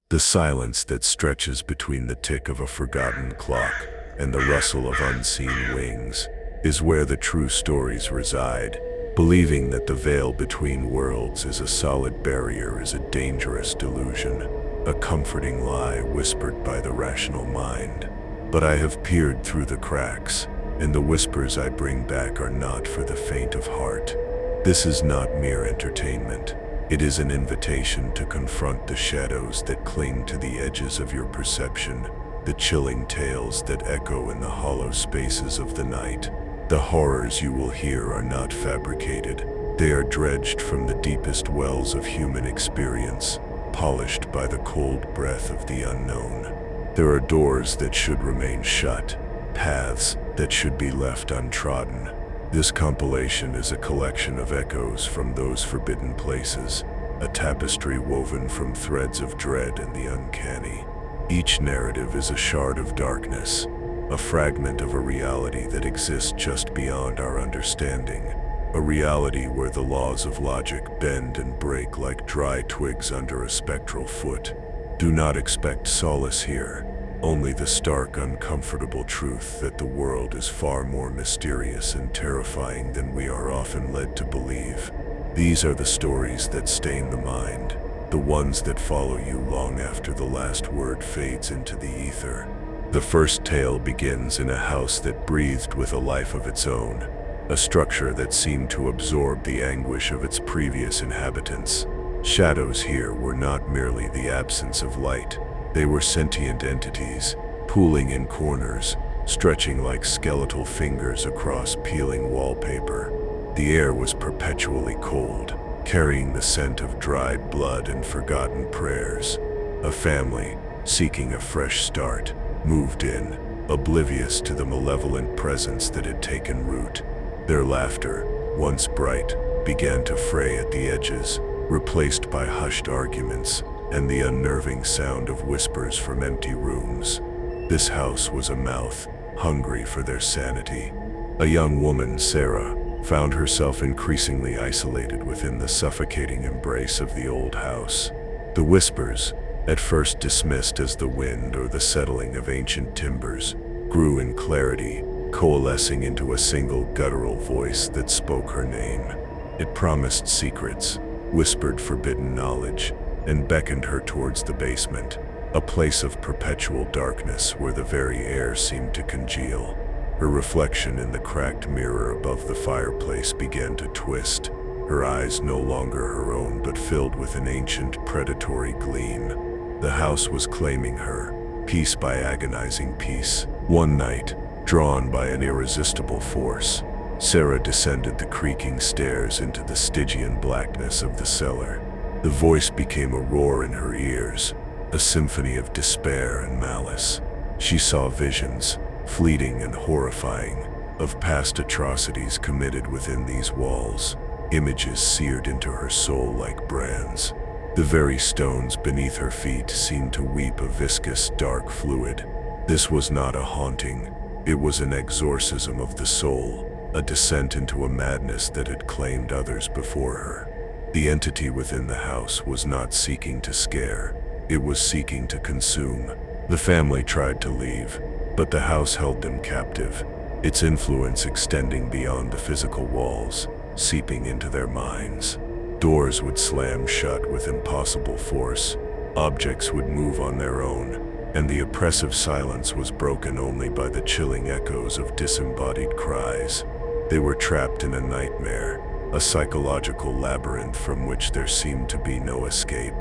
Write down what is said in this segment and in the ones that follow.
The silence that stretches between the tick of a forgotten clock and the rustle of unseen wings is where the true stories reside. Believing that the veil between worlds is a solid barrier is a dangerous delusion, a comforting lie whispered by the rational mind. But I have peered through the cracks, and the whispers I bring back are not for the faint of heart. This is not mere entertainment. It is an invitation to confront the shadows that cling to the edges of your perception, the chilling tales that echo in the hollow spaces of the night. The horrors you will hear are not fabricated. They are dredged from the deepest wells of human experience, polished by the cold breath of the unknown. There are doors that should remain shut, paths that should be left untrodden. This compilation is a collection of echoes from those forbidden places, a tapestry woven from threads of dread and the uncanny. Each narrative is a shard of darkness, a fragment of a reality that exists just beyond our understanding, a reality where the laws of logic bend and break like dry twigs under a spectral foot. Do not expect solace here, only the stark, uncomfortable truth that the world is far more mysterious and terrifying than we are often led to believe. These are the stories that stain the mind, the ones that follow you long after the last word fades into the ether. The first tale begins in a house that breathed with a life of its own, a structure that seemed to absorb the anguish of its previous inhabitants. Shadows here were not merely the absence of light. They were sentient entities, pooling in corners, stretching like skeletal fingers across peeling wallpaper. The air was perpetually cold, carrying the scent of dried blood and forgotten prayers. A family, seeking a fresh start, moved in, oblivious to the malevolent presence that had taken root. Their laughter, once bright, began to fray at the edges, replaced by hushed arguments and the unnerving sound of whispers from empty rooms. This house was a mouth, hungry for their sanity. A young woman, Sarah, found herself increasingly isolated within the suffocating embrace of the old house. The whispers, at first dismissed as the wind or the settling of ancient timbers, grew in clarity, coalescing into a single guttural voice that spoke her name. It promised secrets, whispered forbidden knowledge, and beckoned her towards the basement, a place of perpetual darkness where the very air seemed to congeal. Her reflection in the cracked mirror above the fireplace began to twist, her eyes no longer her own but filled with an ancient predatory gleam. The house was claiming her, piece by agonizing piece. One night, drawn by an irresistible force, Sarah descended the creaking stairs into the Stygian blackness of the cellar. The voice became a roar in her ears, a symphony of despair and malice. She saw visions, fleeting and horrifying, of past atrocities committed within these walls, images seared into her soul like brands. The very stones beneath her feet seemed to weep a viscous, dark fluid. This was not a haunting, it was an exorcism of the soul, a descent into a madness that had claimed others before her. The entity within the house was not seeking to scare, it was seeking to consume. The family tried to leave, but the house held them captive, its influence extending beyond the physical walls, seeping into their minds. Doors would slam shut with impossible force, objects would move on their own, and the oppressive silence was broken only by the chilling echoes of disembodied cries. They were trapped in a nightmare, a psychological labyrinth from which there seemed to be no escape.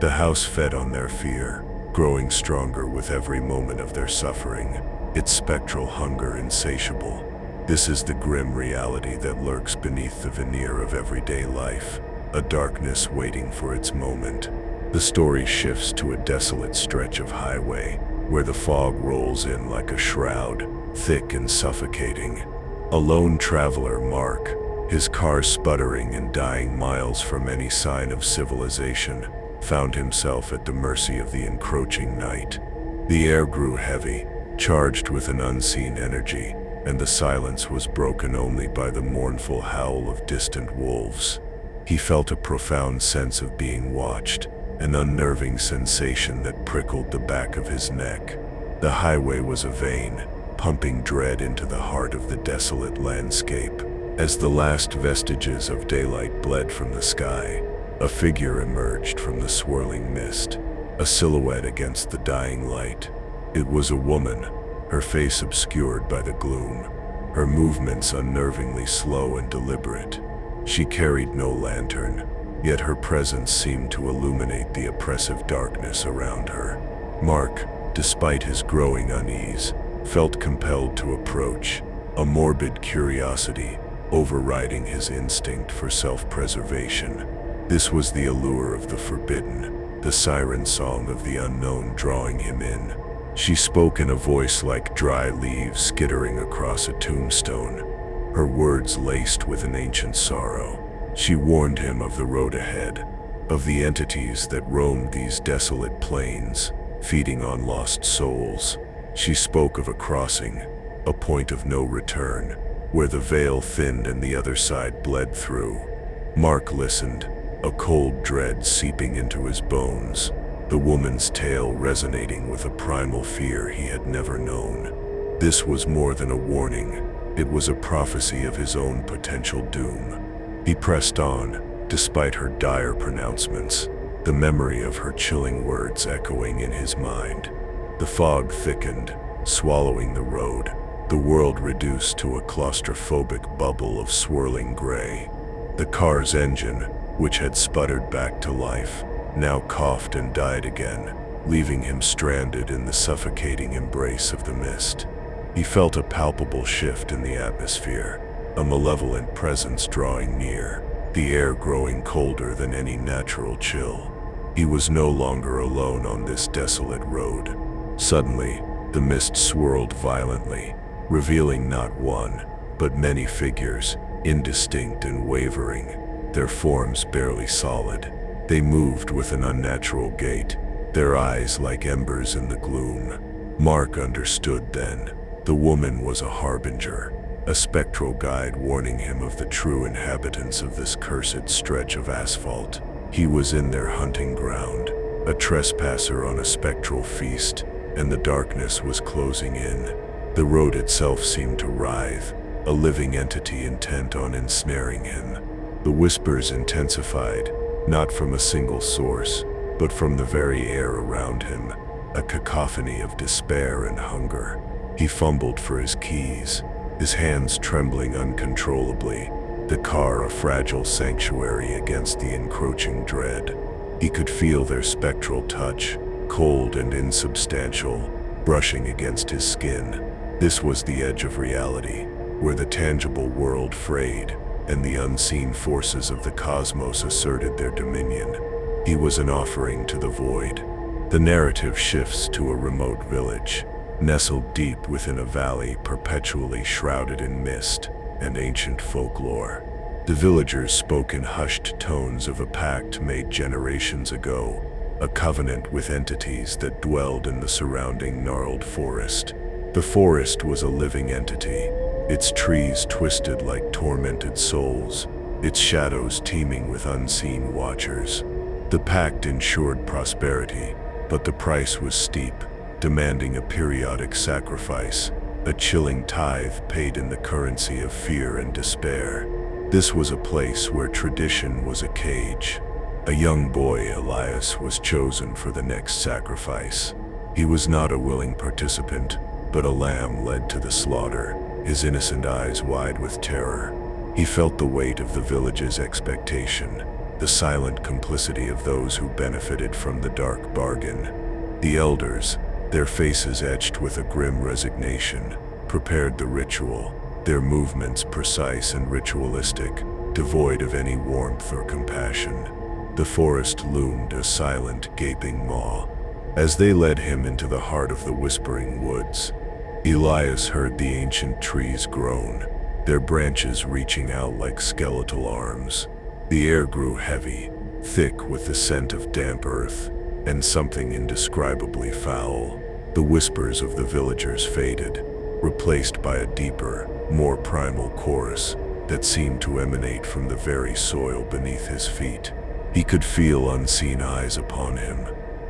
The house fed on their fear, growing stronger with every moment of their suffering, its spectral hunger insatiable. This is the grim reality that lurks beneath the veneer of everyday life, a darkness waiting for its moment. The story shifts to a desolate stretch of highway, where the fog rolls in like a shroud, thick and suffocating. A lone traveler, Mark, his car sputtering and dying miles from any sign of civilization, found himself at the mercy of the encroaching night. The air grew heavy, charged with an unseen energy, and the silence was broken only by the mournful howl of distant wolves. He felt a profound sense of being watched, an unnerving sensation that prickled the back of his neck. The highway was a vein, pumping dread into the heart of the desolate landscape. As the last vestiges of daylight bled from the sky, a figure emerged from the swirling mist, a silhouette against the dying light. It was a woman, her face obscured by the gloom, her movements unnervingly slow and deliberate. She carried no lantern, yet her presence seemed to illuminate the oppressive darkness around her. Mark, despite his growing unease, felt compelled to approach, a morbid curiosity overriding his instinct for self-preservation. This was the allure of the forbidden, the siren song of the unknown drawing him in. She spoke in a voice like dry leaves skittering across a tombstone, her words laced with an ancient sorrow. She warned him of the road ahead, of the entities that roamed these desolate plains, feeding on lost souls. She spoke of a crossing, a point of no return, where the veil thinned and the other side bled through. Mark listened, a cold dread seeping into his bones, the woman's tale resonating with a primal fear he had never known. This was more than a warning, it was a prophecy of his own potential doom. He pressed on, despite her dire pronouncements, the memory of her chilling words echoing in his mind. The fog thickened, swallowing the road, the world reduced to a claustrophobic bubble of swirling gray. The car's engine, which had sputtered back to life, now coughed and died again, leaving him stranded in the suffocating embrace of the mist. He felt a palpable shift in the atmosphere, a malevolent presence drawing near, the air growing colder than any natural chill. He was no longer alone on this desolate road. Suddenly, the mist swirled violently, revealing not one, but many figures, indistinct and wavering, their forms barely solid. They moved with an unnatural gait, their eyes like embers in the gloom. Mark understood then. The woman was a harbinger, a spectral guide warning him of the true inhabitants of this cursed stretch of asphalt. He was in their hunting ground, a trespasser on a spectral feast, and the darkness was closing in. The road itself seemed to writhe, a living entity intent on ensnaring him. The whispers intensified, not from a single source, but from the very air around him, a cacophony of despair and hunger. He fumbled for his keys, his hands trembling uncontrollably, the car a fragile sanctuary against the encroaching dread. He could feel their spectral touch, cold and insubstantial, brushing against his skin. This was the edge of reality, where the tangible world frayed, and the unseen forces of the cosmos asserted their dominion. He was an offering to the void. The narrative shifts to a remote village, nestled deep within a valley perpetually shrouded in mist and ancient folklore. The villagers spoke in hushed tones of a pact made generations ago, a covenant with entities that dwelled in the surrounding gnarled forest. The forest was a living entity, its trees twisted like tormented souls, its shadows teeming with unseen watchers. The pact ensured prosperity, but the price was steep, demanding a periodic sacrifice, a chilling tithe paid in the currency of fear and despair. This was a place where tradition was a cage. A young boy, Elias, was chosen for the next sacrifice. He was not a willing participant, but a lamb led to the slaughter, his innocent eyes wide with terror. He felt the weight of the village's expectation, the silent complicity of those who benefited from the dark bargain. The elders, their faces etched with a grim resignation, prepared the ritual, their movements precise and ritualistic, devoid of any warmth or compassion. The forest loomed a silent, gaping maw. As they led him into the heart of the whispering woods, Elias heard the ancient trees groan, their branches reaching out like skeletal arms. The air grew heavy, thick with the scent of damp earth, and something indescribably foul. The whispers of the villagers faded, replaced by a deeper, more primal chorus that seemed to emanate from the very soil beneath his feet. He could feel unseen eyes upon him,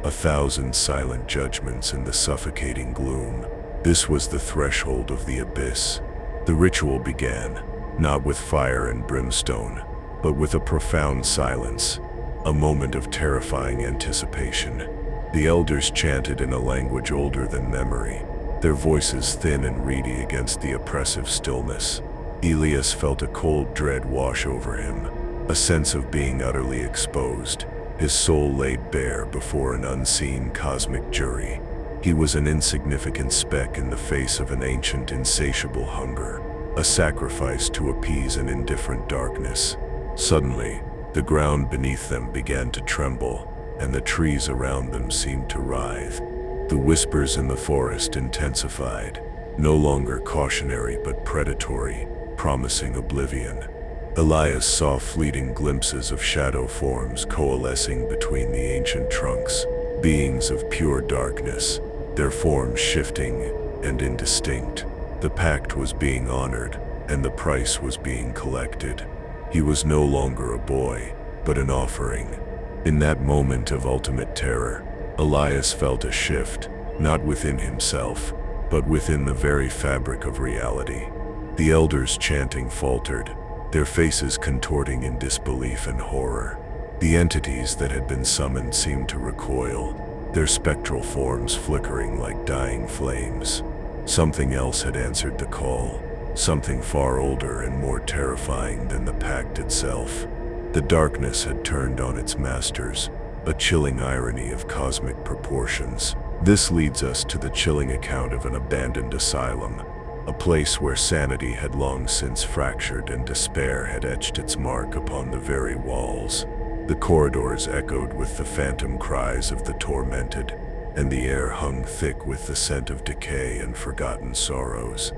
1,000 silent judgments in the suffocating gloom. This was the threshold of the abyss. The ritual began, not with fire and brimstone, but with a profound silence, a moment of terrifying anticipation. The elders chanted in a language older than memory, their voices thin and reedy against the oppressive stillness. Elias felt a cold dread wash over him, a sense of being utterly exposed, his soul laid bare before an unseen cosmic jury. He was an insignificant speck in the face of an ancient insatiable hunger, a sacrifice to appease an indifferent darkness. Suddenly, the ground beneath them began to tremble, and the trees around them seemed to writhe. The whispers in the forest intensified, no longer cautionary but predatory, promising oblivion. Elias saw fleeting glimpses of shadow forms coalescing between the ancient trunks, beings of pure darkness, their forms shifting and indistinct. The pact was being honored, and the price was being collected. He was no longer a boy, but an offering. In that moment of ultimate terror, Elias felt a shift, not within himself, but within the very fabric of reality. The elders' chanting faltered, their faces contorting in disbelief and horror. The entities that had been summoned seemed to recoil, their spectral forms flickering like dying flames. Something else had answered the call, something far older and more terrifying than the pact itself. The darkness had turned on its masters, a chilling irony of cosmic proportions. This leads us to the chilling account of an abandoned asylum, a place where sanity had long since fractured and despair had etched its mark upon the very walls. The corridors echoed with the phantom cries of the tormented, and the air hung thick with the scent of decay and forgotten sorrows.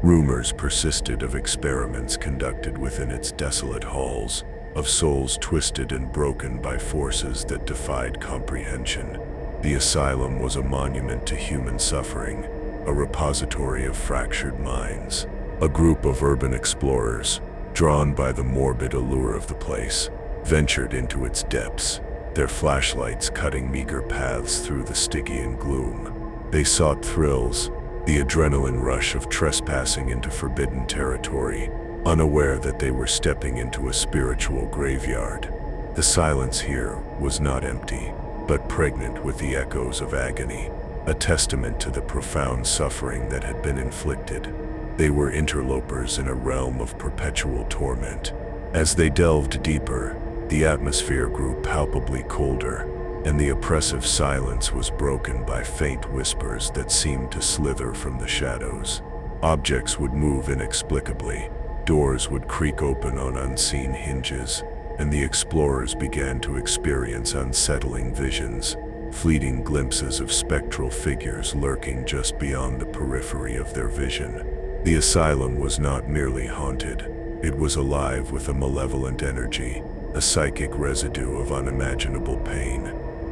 Rumors persisted of experiments conducted within its desolate halls, of souls twisted and broken by forces that defied comprehension. The asylum was a monument to human suffering, a repository of fractured minds. A group of urban explorers, drawn by the morbid allure of the place, ventured into its depths, their flashlights cutting meager paths through the Stygian gloom. They sought thrills, the adrenaline rush of trespassing into forbidden territory, unaware that they were stepping into a spiritual graveyard. The silence here was not empty, but pregnant with the echoes of agony, a testament to the profound suffering that had been inflicted. They were interlopers in a realm of perpetual torment. As they delved deeper, the atmosphere grew palpably colder, and the oppressive silence was broken by faint whispers that seemed to slither from the shadows. Objects would move inexplicably, doors would creak open on unseen hinges, and the explorers began to experience unsettling visions, fleeting glimpses of spectral figures lurking just beyond the periphery of their vision. The asylum was not merely haunted, it was alive with a malevolent energy, a psychic residue of unimaginable pain.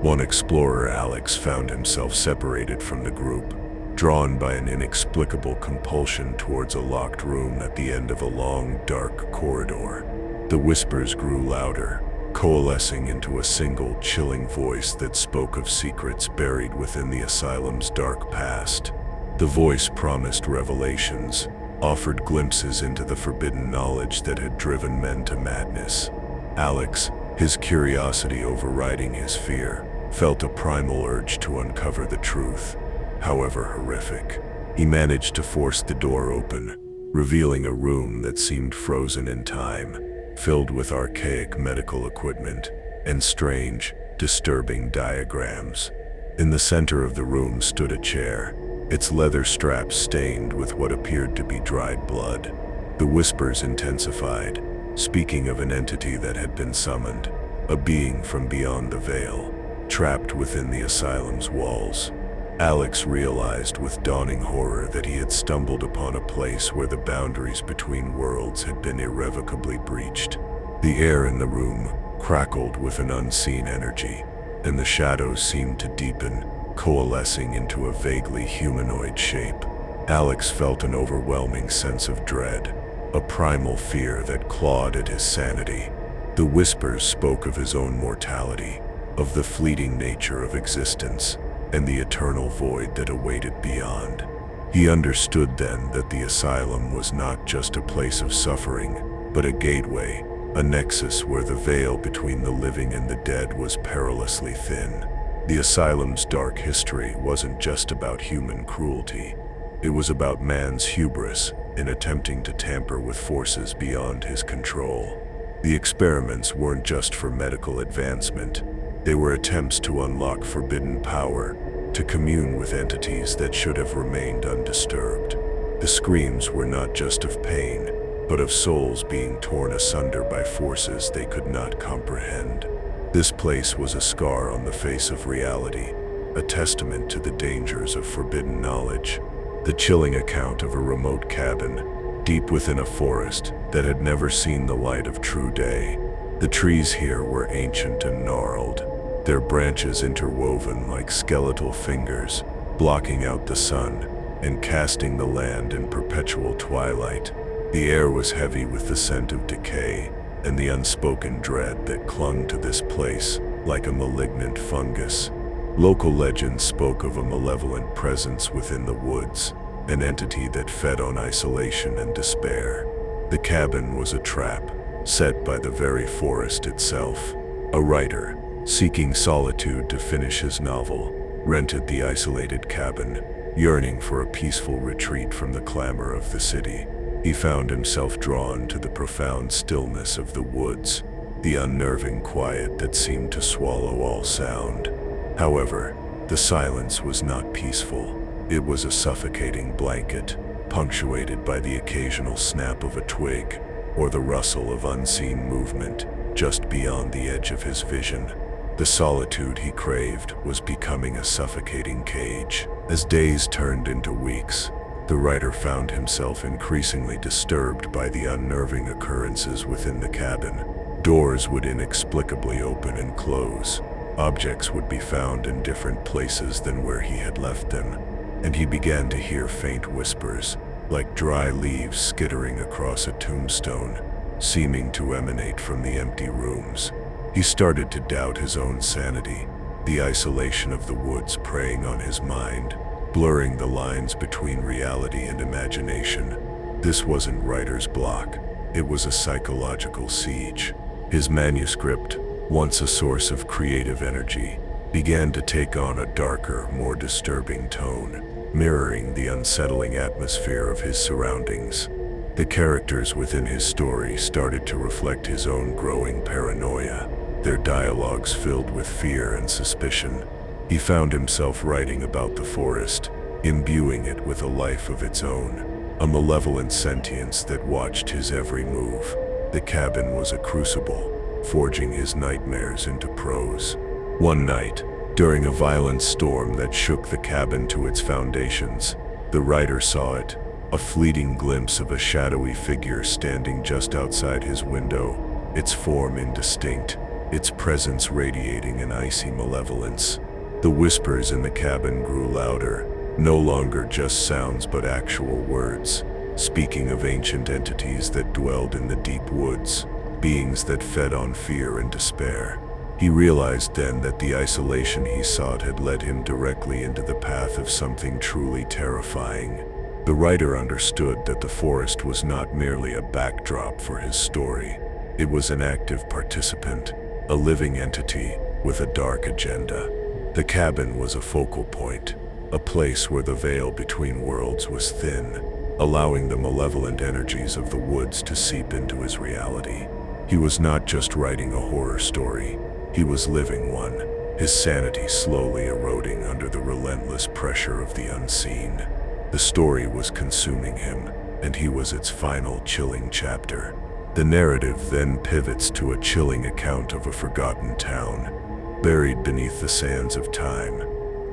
One explorer, Alex, found himself separated from the group, drawn by an inexplicable compulsion towards a locked room at the end of a long, dark corridor. The whispers grew louder, coalescing into a single chilling voice that spoke of secrets buried within the asylum's dark past. The voice promised revelations, offered glimpses into the forbidden knowledge that had driven men to madness. Alex, his curiosity overriding his fear, felt a primal urge to uncover the truth, however horrific. He managed to force the door open, revealing a room that seemed frozen in time, filled with archaic medical equipment and strange, disturbing diagrams. In the center of the room stood a chair, its leather straps stained with what appeared to be dried blood. The whispers intensified, speaking of an entity that had been summoned, a being from beyond the veil, trapped within the asylum's walls. Alex realized with dawning horror that he had stumbled upon a place where the boundaries between worlds had been irrevocably breached. The air in the room crackled with an unseen energy, and the shadows seemed to deepen, coalescing into a vaguely humanoid shape. Alex felt an overwhelming sense of dread, a primal fear that clawed at his sanity. The whispers spoke of his own mortality, of the fleeting nature of existence, and the eternal void that awaited beyond. He understood then that the asylum was not just a place of suffering, but a gateway, a nexus where the veil between the living and the dead was perilously thin. The asylum's dark history wasn't just about human cruelty. It was about man's hubris in attempting to tamper with forces beyond his control. The experiments weren't just for medical advancement. They were attempts to unlock forbidden power, to commune with entities that should have remained undisturbed. The screams were not just of pain, but of souls being torn asunder by forces they could not comprehend. This place was a scar on the face of reality, a testament to the dangers of forbidden knowledge. The chilling account of a remote cabin, deep within a forest that had never seen the light of true day. The trees here were ancient and gnarled, their branches interwoven like skeletal fingers, blocking out the sun and casting the land in perpetual twilight. The air was heavy with the scent of decay and the unspoken dread that clung to this place like a malignant fungus. Local legends spoke of a malevolent presence within the woods, an entity that fed on isolation and despair. The cabin was a trap, set by the very forest itself. A writer, seeking solitude to finish his novel, rented the isolated cabin, yearning for a peaceful retreat from the clamor of the city. He found himself drawn to the profound stillness of the woods, the unnerving quiet that seemed to swallow all sound. However, the silence was not peaceful. It was a suffocating blanket, punctuated by the occasional snap of a twig or the rustle of unseen movement just beyond the edge of his vision. The solitude he craved was becoming a suffocating cage. As days turned into weeks, the writer found himself increasingly disturbed by the unnerving occurrences within the cabin. Doors would inexplicably open and close. Objects would be found in different places than where he had left them, and he began to hear faint whispers, like dry leaves skittering across a tombstone, seeming to emanate from the empty rooms. He started to doubt his own sanity, the isolation of the woods preying on his mind, blurring the lines between reality and imagination. This wasn't writer's block, it was a psychological siege. His manuscript, once a source of creative energy, began to take on a darker, more disturbing tone, mirroring the unsettling atmosphere of his surroundings. The characters within his story started to reflect his own growing paranoia, their dialogues filled with fear and suspicion. He found himself writing about the forest, imbuing it with a life of its own, a malevolent sentience that watched his every move. The cabin was a crucible, forging his nightmares into prose. One night, during a violent storm that shook the cabin to its foundations, the writer saw it, a fleeting glimpse of a shadowy figure standing just outside his window, its form indistinct, its presence radiating an icy malevolence. The whispers in the cabin grew louder, no longer just sounds but actual words, speaking of ancient entities that dwelled in the deep woods, beings that fed on fear and despair. He realized then that the isolation he sought had led him directly into the path of something truly terrifying. The writer understood that the forest was not merely a backdrop for his story. It was an active participant, a living entity with a dark agenda. The cabin was a focal point, a place where the veil between worlds was thin, allowing the malevolent energies of the woods to seep into his reality. He was not just writing a horror story, he was living one, his sanity slowly eroding under the relentless pressure of the unseen. The story was consuming him, and he was its final chilling chapter. The narrative then pivots to a chilling account of a forgotten town, buried beneath the sands of time,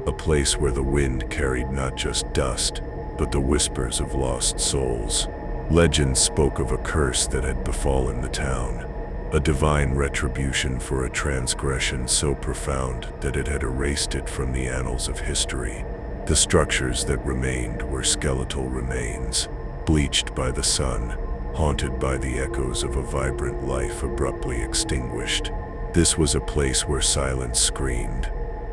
a place where the wind carried not just dust, but the whispers of lost souls. Legends spoke of a curse that had befallen the town, a divine retribution for a transgression so profound that it had erased it from the annals of history. The structures that remained were skeletal remains, bleached by the sun, haunted by the echoes of a vibrant life abruptly extinguished. This was a place where silence screamed.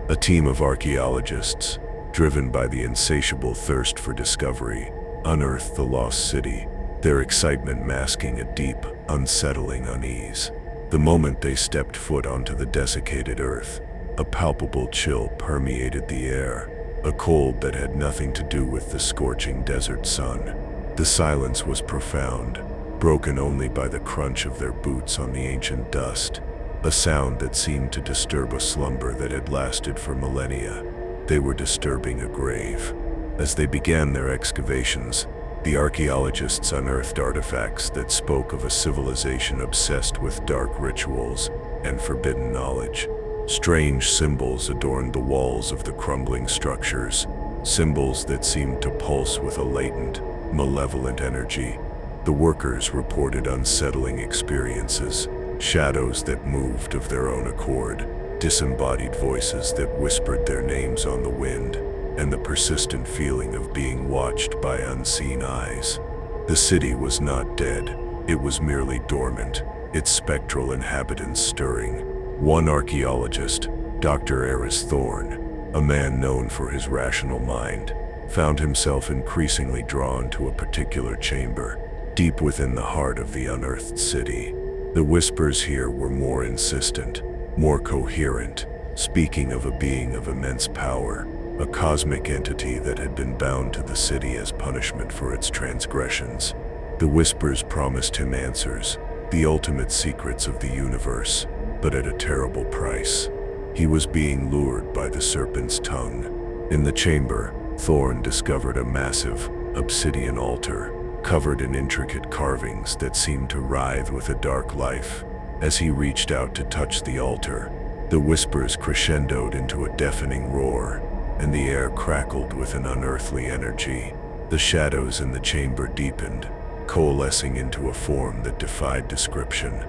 A team of archaeologists, driven by the insatiable thirst for discovery, unearthed the lost city, their excitement masking a deep, unsettling unease. The moment they stepped foot onto the desiccated earth, a palpable chill permeated the air, a cold that had nothing to do with the scorching desert sun. The silence was profound, broken only by the crunch of their boots on the ancient dust, a sound that seemed to disturb a slumber that had lasted for millennia. They were disturbing a grave. As they began their excavations, the archaeologists unearthed artifacts that spoke of a civilization obsessed with dark rituals and forbidden knowledge. Strange symbols adorned the walls of the crumbling structures, symbols that seemed to pulse with a latent, malevolent energy. The workers reported unsettling experiences, shadows that moved of their own accord, disembodied voices that whispered their names on the wind, and the persistent feeling of being watched by unseen eyes. The city was not dead, it was merely dormant, its spectral inhabitants stirring. One archaeologist, Dr. Eris Thorne, a man known for his rational mind, found himself increasingly drawn to a particular chamber, deep within the heart of the unearthed city. The whispers here were more insistent, more coherent, speaking of a being of immense power, a cosmic entity that had been bound to the city as punishment for its transgressions. The whispers promised him answers, the ultimate secrets of the universe, but at a terrible price. He was being lured by the serpent's tongue. In the chamber, Thorne discovered a massive, obsidian altar, covered in intricate carvings that seemed to writhe with a dark life. As he reached out to touch the altar, the whispers crescendoed into a deafening roar, and the air crackled with an unearthly energy. The shadows in the chamber deepened, coalescing into a form that defied description,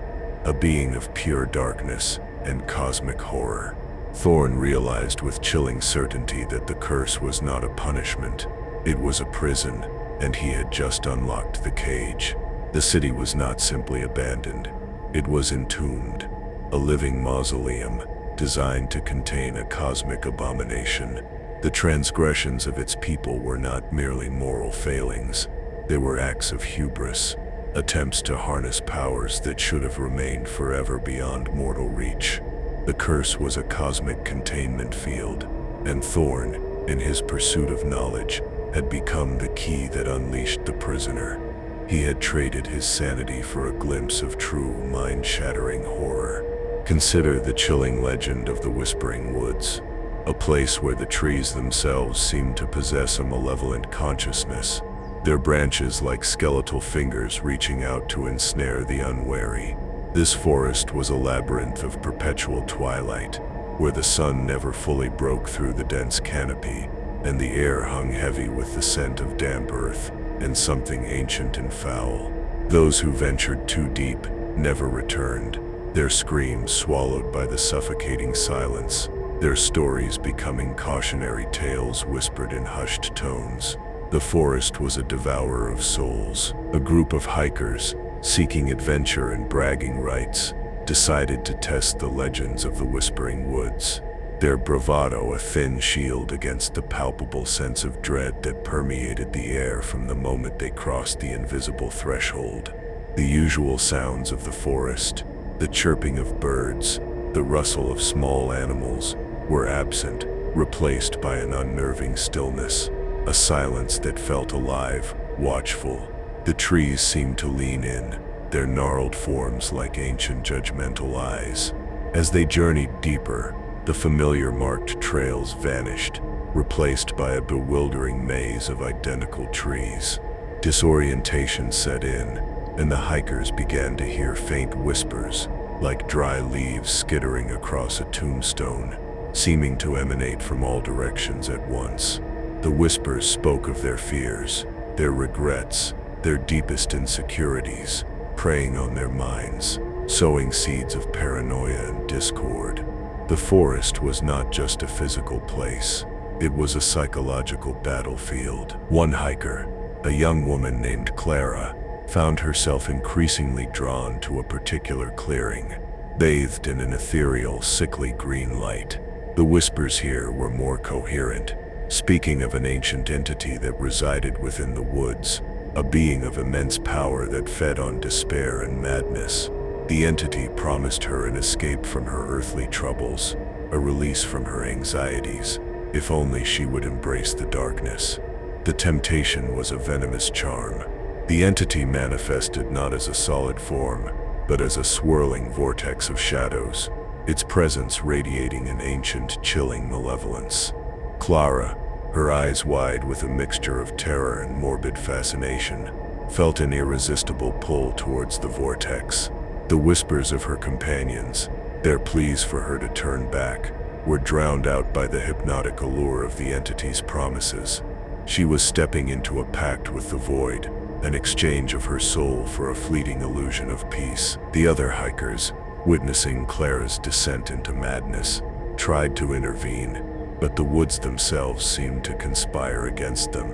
a being of pure darkness and cosmic horror. Thorne realized with chilling certainty that the curse was not a punishment, it was a prison, and he had just unlocked the cage. The city was not simply abandoned, it was entombed, a living mausoleum designed to contain a cosmic abomination. The transgressions of its people were not merely moral failings, they were acts of hubris, attempts to harness powers that should have remained forever beyond mortal reach. The curse was a cosmic containment field, and Thorne, in his pursuit of knowledge, had become the key that unleashed the prisoner. He had traded his sanity for a glimpse of true, mind-shattering horror. Consider the chilling legend of the Whispering Woods, a place where the trees themselves seemed to possess a malevolent consciousness, their branches like skeletal fingers reaching out to ensnare the unwary. This forest was a labyrinth of perpetual twilight, where the sun never fully broke through the dense canopy, and the air hung heavy with the scent of damp earth and something ancient and foul. Those who ventured too deep never returned, their screams swallowed by the suffocating silence, their stories becoming cautionary tales whispered in hushed tones. The forest was a devourer of souls. A group of hikers, seeking adventure and bragging rights, decided to test the legends of the Whispering Woods, their bravado a thin shield against the palpable sense of dread that permeated the air from the moment they crossed the invisible threshold. The usual sounds of the forest, the chirping of birds, the rustle of small animals, were absent, replaced by an unnerving stillness, a silence that felt alive, watchful. The trees seemed to lean in, their gnarled forms like ancient judgmental eyes. As they journeyed deeper, the familiar marked trails vanished, replaced by a bewildering maze of identical trees. Disorientation set in, and the hikers began to hear faint whispers, like dry leaves skittering across a tombstone, seeming to emanate from all directions at once. The whispers spoke of their fears, their regrets, their deepest insecurities, preying on their minds, sowing seeds of paranoia and discord. The forest was not just a physical place, it was a psychological battlefield. One hiker, a young woman named Clara, found herself increasingly drawn to a particular clearing, bathed in an ethereal, sickly green light. The whispers here were more coherent, speaking of an ancient entity that resided within the woods, a being of immense power that fed on despair and madness. The entity promised her an escape from her earthly troubles, a release from her anxieties, if only she would embrace the darkness. The temptation was a venomous charm. The entity manifested not as a solid form, but as a swirling vortex of shadows, its presence radiating an ancient, chilling malevolence. Clara, her eyes wide with a mixture of terror and morbid fascination, felt an irresistible pull towards the vortex. The whispers of her companions, their pleas for her to turn back, were drowned out by the hypnotic allure of the entity's promises. She was stepping into a pact with the void, an exchange of her soul for a fleeting illusion of peace. The other hikers, witnessing Clara's descent into madness, tried to intervene, but the woods themselves seemed to conspire against them.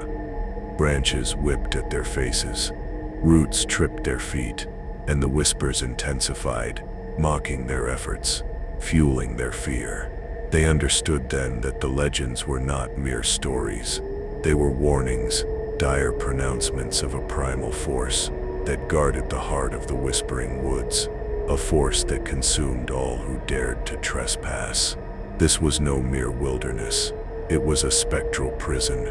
Branches whipped at their faces, roots tripped their feet, and the whispers intensified, mocking their efforts, fueling their fear. They understood then that the legends were not mere stories. They were warnings, dire pronouncements of a primal force that guarded the heart of the whispering woods, a force that consumed all who dared to trespass. This was no mere wilderness, it was a spectral prison.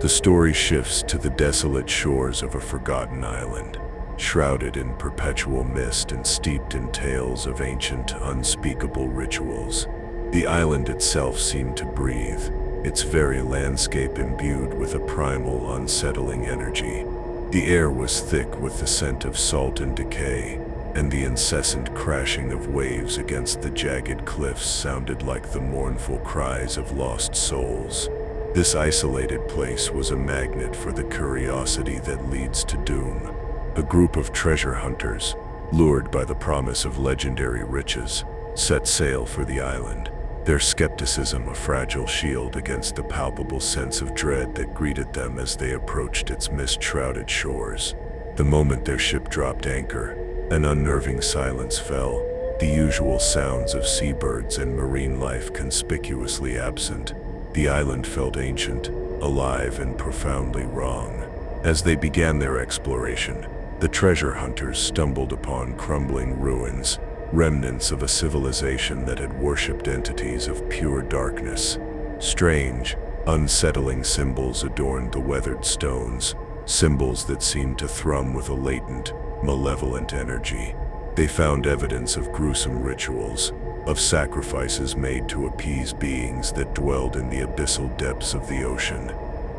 The story shifts to the desolate shores of a forgotten island, shrouded in perpetual mist and steeped in tales of ancient, unspeakable rituals. The island itself seemed to breathe, its very landscape imbued with a primal, unsettling energy. The air was thick with the scent of salt and decay, and the incessant crashing of waves against the jagged cliffs sounded like the mournful cries of lost souls. This isolated place was a magnet for the curiosity that leads to doom. A group of treasure hunters, lured by the promise of legendary riches, set sail for the island, their skepticism a fragile shield against the palpable sense of dread that greeted them as they approached its mist-shrouded shores. The moment their ship dropped anchor, an unnerving silence fell, the usual sounds of seabirds and marine life conspicuously absent. The island felt ancient, alive, and profoundly wrong. As they began their exploration, the treasure hunters stumbled upon crumbling ruins, remnants of a civilization that had worshipped entities of pure darkness. Strange, unsettling symbols adorned the weathered stones, symbols that seemed to thrum with a latent, malevolent energy. They found evidence of gruesome rituals, of sacrifices made to appease beings that dwelled in the abyssal depths of the ocean.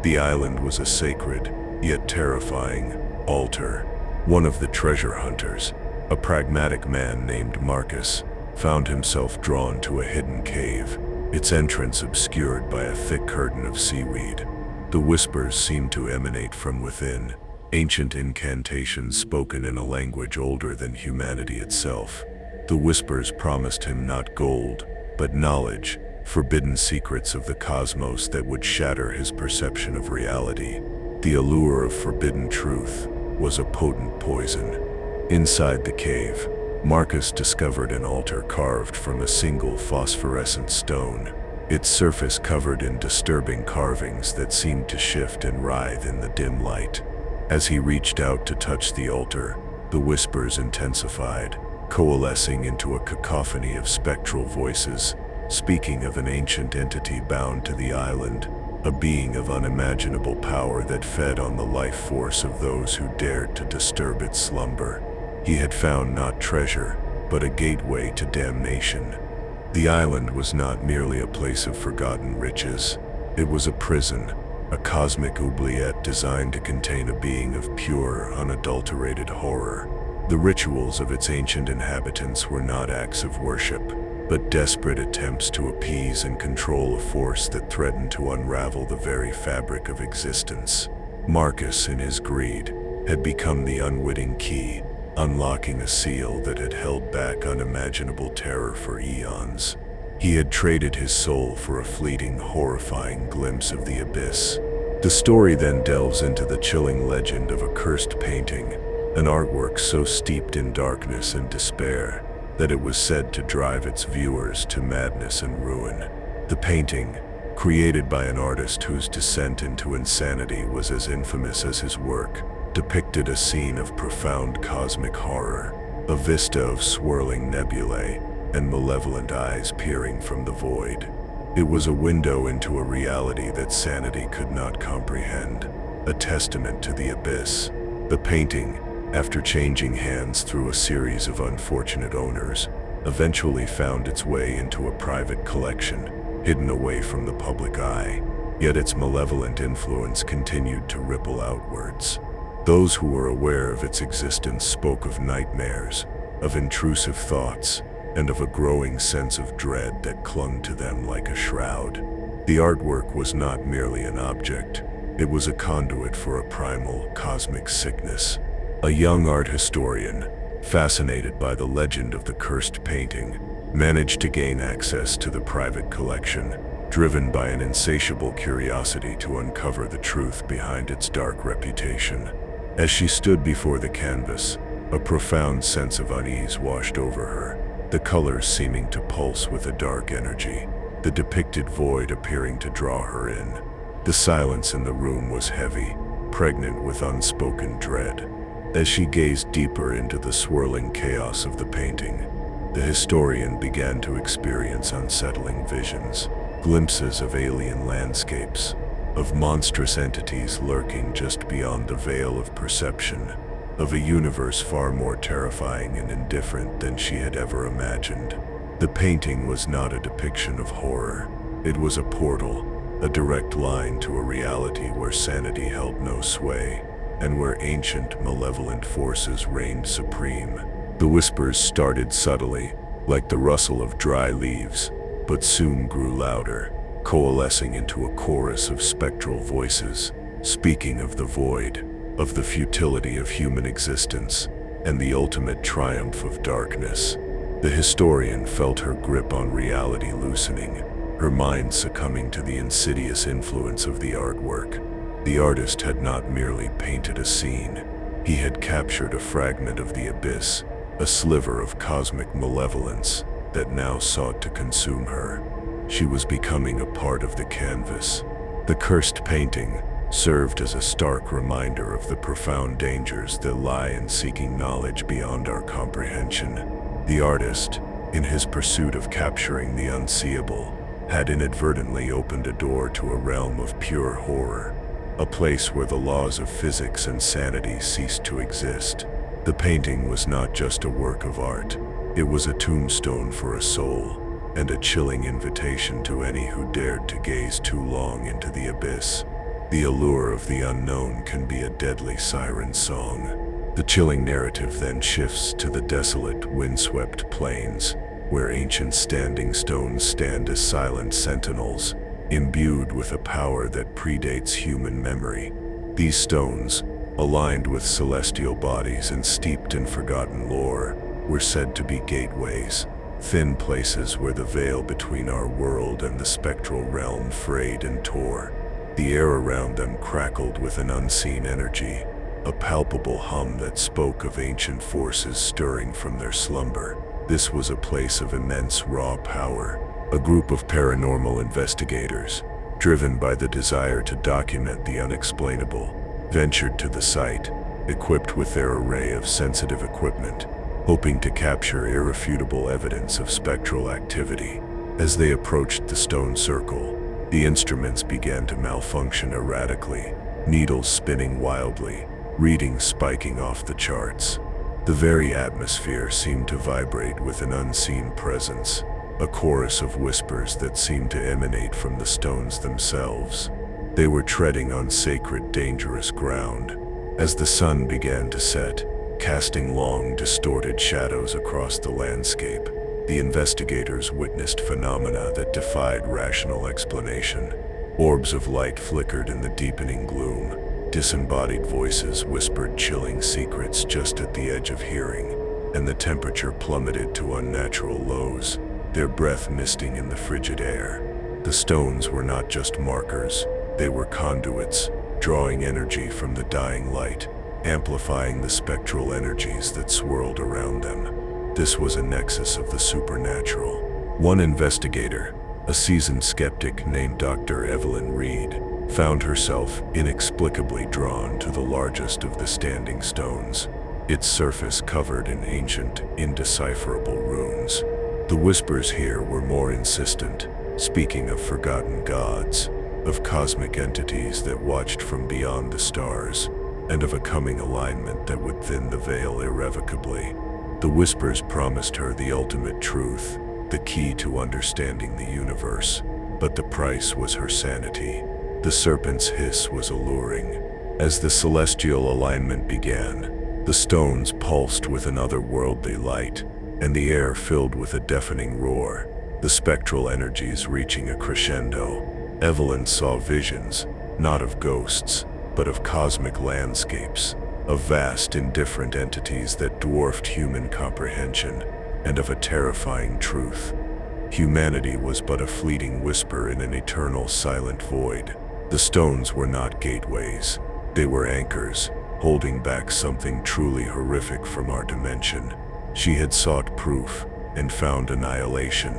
The island was a sacred, yet terrifying, altar. One of the treasure hunters, a pragmatic man named Marcus, found himself drawn to a hidden cave, its entrance obscured by a thick curtain of seaweed. The whispers seemed to emanate from within, ancient incantations spoken in a language older than humanity itself. The whispers promised him not gold, but knowledge, forbidden secrets of the cosmos that would shatter his perception of reality. The allure of forbidden truth was a potent poison. Inside the cave, Marcus discovered an altar carved from a single phosphorescent stone, its surface covered in disturbing carvings that seemed to shift and writhe in the dim light. As he reached out to touch the altar, the whispers intensified, coalescing into a cacophony of spectral voices, speaking of an ancient entity bound to the island, a being of unimaginable power that fed on the life force of those who dared to disturb its slumber. He had found not treasure, but a gateway to damnation. The island was not merely a place of forgotten riches. It was a prison, a cosmic oubliette designed to contain a being of pure, unadulterated horror. The rituals of its ancient inhabitants were not acts of worship, but desperate attempts to appease and control a force that threatened to unravel the very fabric of existence. Marcus, in his greed, had become the unwitting key, unlocking a seal that had held back unimaginable terror for eons. He had traded his soul for a fleeting, horrifying glimpse of the abyss. The story then delves into the chilling legend of a cursed painting, an artwork so steeped in darkness and despair that it was said to drive its viewers to madness and ruin. The painting, created by an artist whose descent into insanity was as infamous as his work, depicted a scene of profound cosmic horror, a vista of swirling nebulae and malevolent eyes peering from the void. It was a window into a reality that sanity could not comprehend, a testament to the abyss. The painting, after changing hands through a series of unfortunate owners, eventually found its way into a private collection, hidden away from the public eye, yet its malevolent influence continued to ripple outwards. Those who were aware of its existence spoke of nightmares, of intrusive thoughts, and of a growing sense of dread that clung to them like a shroud. The artwork was not merely an object, it was a conduit for a primal, cosmic sickness. A young art historian, fascinated by the legend of the cursed painting, managed to gain access to the private collection, driven by an insatiable curiosity to uncover the truth behind its dark reputation. As she stood before the canvas, a profound sense of unease washed over her, the colors seeming to pulse with a dark energy, the depicted void appearing to draw her in. The silence in the room was heavy, pregnant with unspoken dread. As she gazed deeper into the swirling chaos of the painting, the historian began to experience unsettling visions, glimpses of alien landscapes, of monstrous entities lurking just beyond the veil of perception, of a universe far more terrifying and indifferent than she had ever imagined. The painting was not a depiction of horror. It was a portal, a direct line to a reality where sanity held no sway, and where ancient, malevolent forces reigned supreme. The whispers started subtly, like the rustle of dry leaves, but soon grew louder, coalescing into a chorus of spectral voices, speaking of the void, of the futility of human existence, and the ultimate triumph of darkness. The historian felt her grip on reality loosening, her mind succumbing to the insidious influence of the artwork. The artist had not merely painted a scene, he had captured a fragment of the abyss, a sliver of cosmic malevolence that now sought to consume her. She was becoming a part of the canvas. The cursed painting served as a stark reminder of the profound dangers that lie in seeking knowledge beyond our comprehension. The artist, in his pursuit of capturing the unseeable, had inadvertently opened a door to a realm of pure horror, a place where the laws of physics and sanity ceased to exist. The painting was not just a work of art, it was a tombstone for a soul, and a chilling invitation to any who dared to gaze too long into the abyss. The allure of the unknown can be a deadly siren song. The chilling narrative then shifts to the desolate, windswept plains, where ancient standing stones stand as silent sentinels, imbued with a power that predates human memory. These stones, aligned with celestial bodies and steeped in forgotten lore, were said to be gateways, thin places where the veil between our world and the spectral realm frayed and tore. The air around them crackled with an unseen energy, a palpable hum that spoke of ancient forces stirring from their slumber. This was a place of immense raw power. A group of paranormal investigators, driven by the desire to document the unexplainable, ventured to the site, equipped with their array of sensitive equipment, hoping to capture irrefutable evidence of spectral activity. As they approached the stone circle, the instruments began to malfunction erratically, needles spinning wildly, readings spiking off the charts. The very atmosphere seemed to vibrate with an unseen presence, a chorus of whispers that seemed to emanate from the stones themselves. They were treading on sacred, dangerous ground. As the sun began to set, casting long, distorted shadows across the landscape, the investigators witnessed phenomena that defied rational explanation. Orbs of light flickered in the deepening gloom. Disembodied voices whispered chilling secrets just at the edge of hearing, and the temperature plummeted to unnatural lows, their breath misting in the frigid air. The stones were not just markers, they were conduits, drawing energy from the dying light, amplifying the spectral energies that swirled around them. This was a nexus of the supernatural. One investigator, a seasoned skeptic named Dr. Evelyn Reed, found herself inexplicably drawn to the largest of the standing stones, its surface covered in ancient, indecipherable runes. The whispers here were more insistent, speaking of forgotten gods, of cosmic entities that watched from beyond the stars, and of a coming alignment that would thin the veil irrevocably. The whispers promised her the ultimate truth, the key to understanding the universe, but the price was her sanity. The serpent's hiss was alluring. As the celestial alignment began, the stones pulsed with an otherworldly light, and the air filled with a deafening roar, the spectral energies reaching a crescendo. Evelyn saw visions, not of ghosts, but of cosmic landscapes, of vast indifferent entities that dwarfed human comprehension, and of a terrifying truth. Humanity was but a fleeting whisper in an eternal silent void. The stones were not gateways. They were anchors, holding back something truly horrific from our dimension. She had sought proof and found annihilation.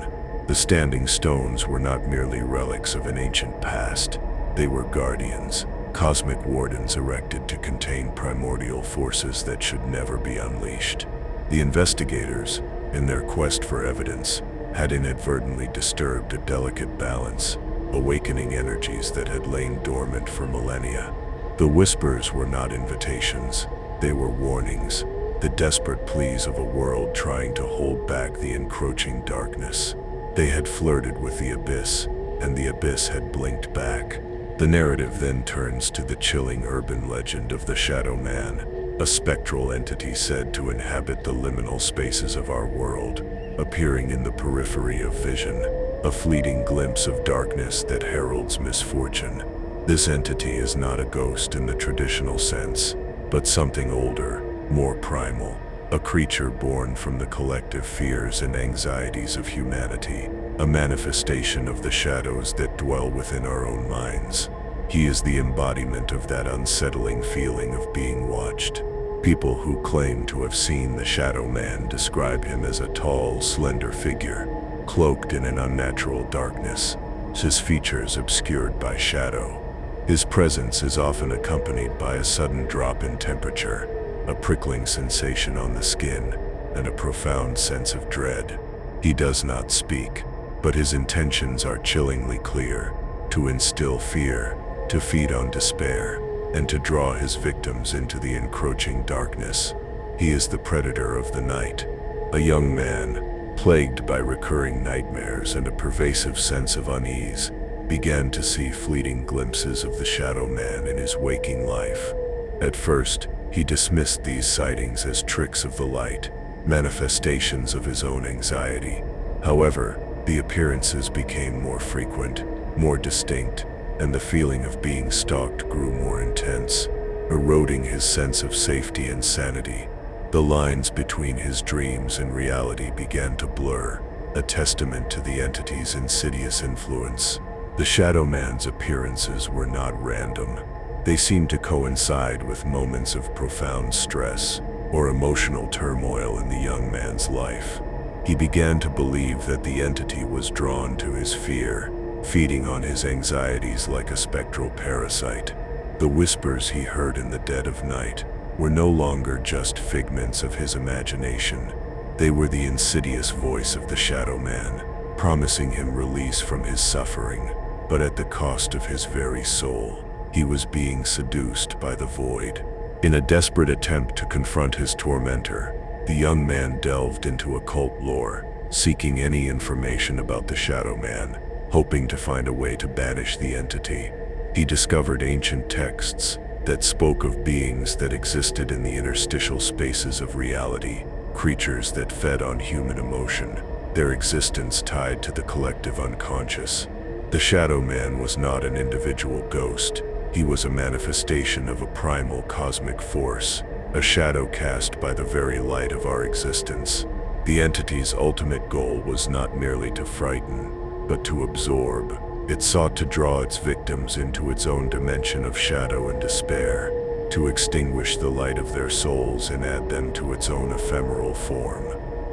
The standing stones were not merely relics of an ancient past. They were guardians, cosmic wardens erected to contain primordial forces that should never be unleashed. The investigators, in their quest for evidence, had inadvertently disturbed a delicate balance, awakening energies that had lain dormant for millennia. The whispers were not invitations, they were warnings, the desperate pleas of a world trying to hold back the encroaching darkness. They had flirted with the abyss, and the abyss had blinked back. The narrative then turns to the chilling urban legend of the Shadow Man, a spectral entity said to inhabit the liminal spaces of our world, appearing in the periphery of vision, a fleeting glimpse of darkness that heralds misfortune. This entity is not a ghost in the traditional sense, but something older, more primal, a creature born from the collective fears and anxieties of humanity, a manifestation of the shadows that dwell within our own minds. He is the embodiment of that unsettling feeling of being watched. People who claim to have seen the Shadow Man describe him as a tall, slender figure, cloaked in an unnatural darkness, his features obscured by shadow. His presence is often accompanied by a sudden drop in temperature, a prickling sensation on the skin, and a profound sense of dread. He does not speak, but his intentions are chillingly clear: to instill fear, to feed on despair, and to draw his victims into the encroaching darkness. He is the predator of the night, a young man, plagued by recurring nightmares and a pervasive sense of unease, began to see fleeting glimpses of the Shadow Man in his waking life. At first, he dismissed these sightings as tricks of the light, manifestations of his own anxiety. However, the appearances became more frequent, more distinct, and the feeling of being stalked grew more intense, eroding his sense of safety and sanity. The lines between his dreams and reality began to blur, a testament to the entity's insidious influence. The Shadow Man's appearances were not random. They seemed to coincide with moments of profound stress or emotional turmoil in the young man's life. He began to believe that the entity was drawn to his fear, feeding on his anxieties like a spectral parasite. The whispers he heard in the dead of night were no longer just figments of his imagination. They were the insidious voice of the Shadow Man, promising him release from his suffering, but at the cost of his very soul. He was being seduced by the void. In a desperate attempt to confront his tormentor, the young man delved into occult lore, seeking any information about the Shadow Man, hoping to find a way to banish the entity. He discovered ancient texts that spoke of beings that existed in the interstitial spaces of reality, creatures that fed on human emotion, their existence tied to the collective unconscious. The Shadow Man was not an individual ghost. He was a manifestation of a primal cosmic force, a shadow cast by the very light of our existence. The entity's ultimate goal was not merely to frighten, but to absorb. It sought to draw its victims into its own dimension of shadow and despair. to extinguish the light of their souls and add them to its own ephemeral form.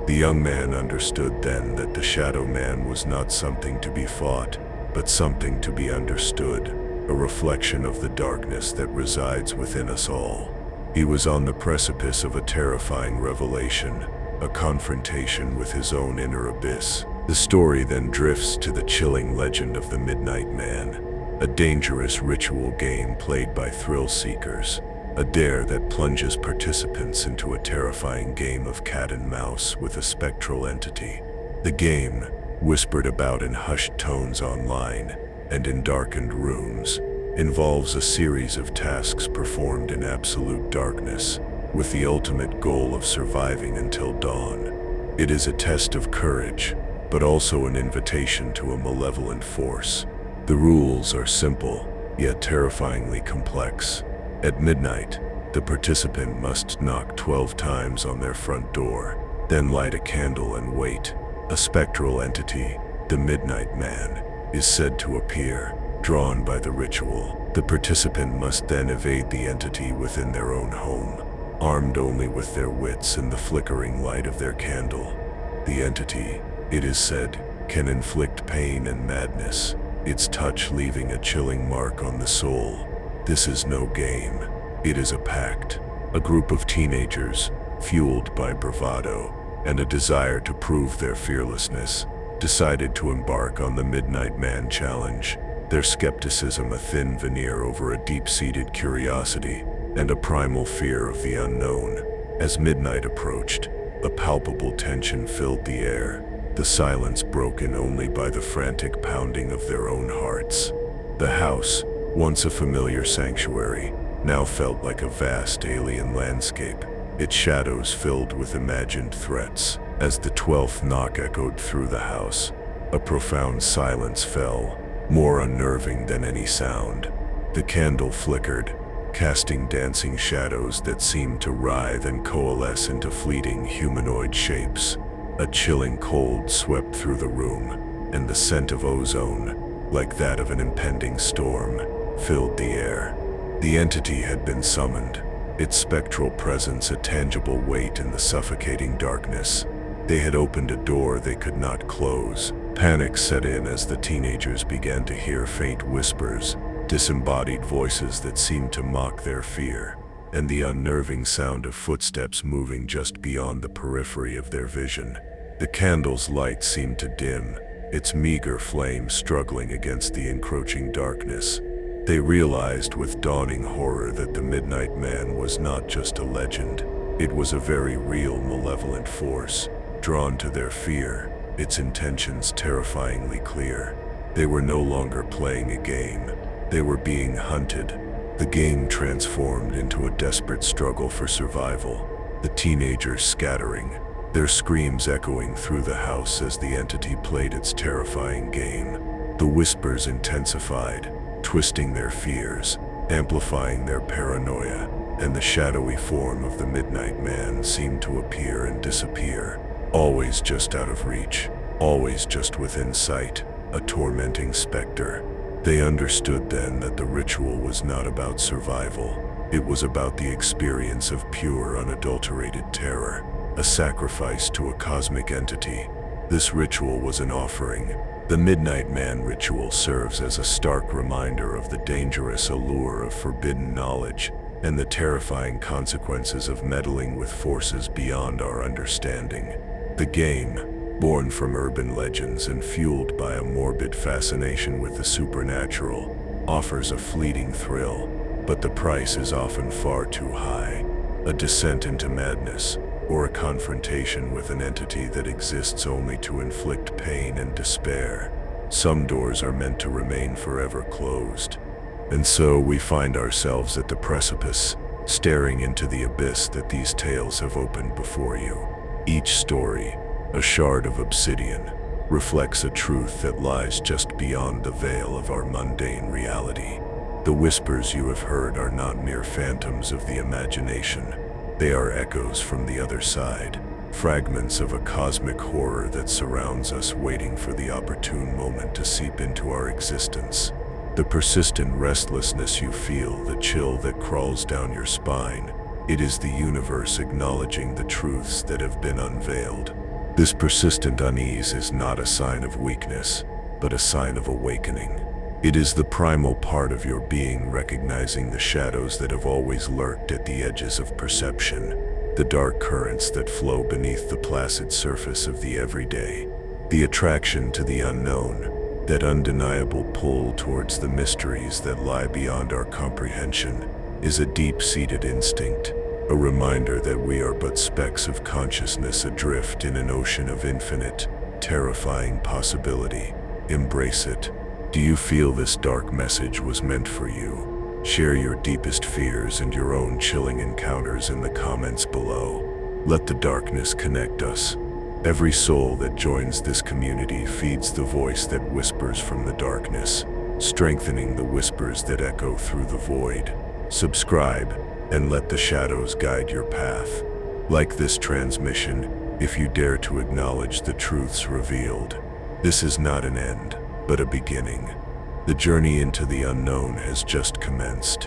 The young man understood then that the Shadow Man was not something to be fought, but something to be understood, a reflection of the darkness that resides within us all. He was on the precipice of a terrifying revelation, a confrontation with his own inner abyss. The story then drifts to the chilling legend of the Midnight Man, a dangerous ritual game played by thrill seekers, a dare that plunges participants into a terrifying game of cat and mouse with a spectral entity. The game, whispered about in hushed tones online and in darkened rooms, involves a series of tasks performed in absolute darkness, with the ultimate goal of surviving until dawn. It is a test of courage, but also an invitation to a malevolent force. The rules are simple, yet terrifyingly complex. At midnight, the participant must knock 12 times on their front door, then light a candle and wait. A spectral entity, the Midnight Man, is said to appear, drawn by the ritual. The participant must then evade the entity within their own home, armed only with their wits and the flickering light of their candle. The entity, it is said, can inflict pain and madness, its touch leaving a chilling mark on the soul. This is no game. It is a pact. A group of teenagers, fueled by bravado and a desire to prove their fearlessness, decided to embark on the Midnight Man challenge, their skepticism a thin veneer over a deep-seated curiosity and a primal fear of the unknown. As midnight approached, a palpable tension filled the air, the silence broken only by the frantic pounding of their own hearts. The house, once a familiar sanctuary, now felt like a vast alien landscape, its shadows filled with imagined threats. As the 12th knock echoed through the house, a profound silence fell, more unnerving than any sound. The candle flickered, casting dancing shadows that seemed to writhe and coalesce into fleeting humanoid shapes. A chilling cold swept through the room, and the scent of ozone, like that of an impending storm, filled the air. The entity had been summoned, its spectral presence a tangible weight in the suffocating darkness. They had opened a door they could not close. Panic set in as the teenagers began to hear faint whispers, disembodied voices that seemed to mock their fear, and the unnerving sound of footsteps moving just beyond the periphery of their vision. The candle's light seemed to dim, its meager flame struggling against the encroaching darkness. They realized with dawning horror that the Midnight Man was not just a legend. It was a very real malevolent force, drawn to their fear, its intentions terrifyingly clear. They were no longer playing a game. They were being hunted. The game transformed into a desperate struggle for survival, the teenagers scattering, their screams echoing through the house as the entity played its terrifying game. The whispers intensified, twisting their fears, amplifying their paranoia, and the shadowy form of the Midnight Man seemed to appear and disappear, always just out of reach, always just within sight, a tormenting specter. They understood then that the ritual was not about survival. It was about the experience of pure, unadulterated terror, a sacrifice to a cosmic entity. This ritual was an offering. The Midnight Man ritual serves as a stark reminder of the dangerous allure of forbidden knowledge and the terrifying consequences of meddling with forces beyond our understanding. The game, born from urban legends and fueled by a morbid fascination with the supernatural, offers a fleeting thrill, but the price is often far too high. A descent into madness, or a confrontation with an entity that exists only to inflict pain and despair. Some doors are meant to remain forever closed. And so we find ourselves at the precipice, staring into the abyss that these tales have opened before you. Each story, a shard of obsidian, reflects a truth that lies just beyond the veil of our mundane reality. The whispers you have heard are not mere phantoms of the imagination. They are echoes from the other side, fragments of a cosmic horror that surrounds us, waiting for the opportune moment to seep into our existence. The persistent restlessness you feel, the chill that crawls down your spine, it is the universe acknowledging the truths that have been unveiled. This persistent unease is not a sign of weakness, but a sign of awakening. It is the primal part of your being recognizing the shadows that have always lurked at the edges of perception, the dark currents that flow beneath the placid surface of the everyday. The attraction to the unknown, that undeniable pull towards the mysteries that lie beyond our comprehension, is a deep-seated instinct, a reminder that we are but specks of consciousness adrift in an ocean of infinite, terrifying possibility. Embrace it. Do you feel this dark message was meant for you? Share your deepest fears and your own chilling encounters in the comments below. Let the darkness connect us. Every soul that joins this community feeds the voice that whispers from the darkness, strengthening the whispers that echo through the void. Subscribe and let the shadows guide your path. Like this transmission, if you dare to acknowledge the truths revealed. This is not an end, but a beginning. The journey into the unknown has just commenced.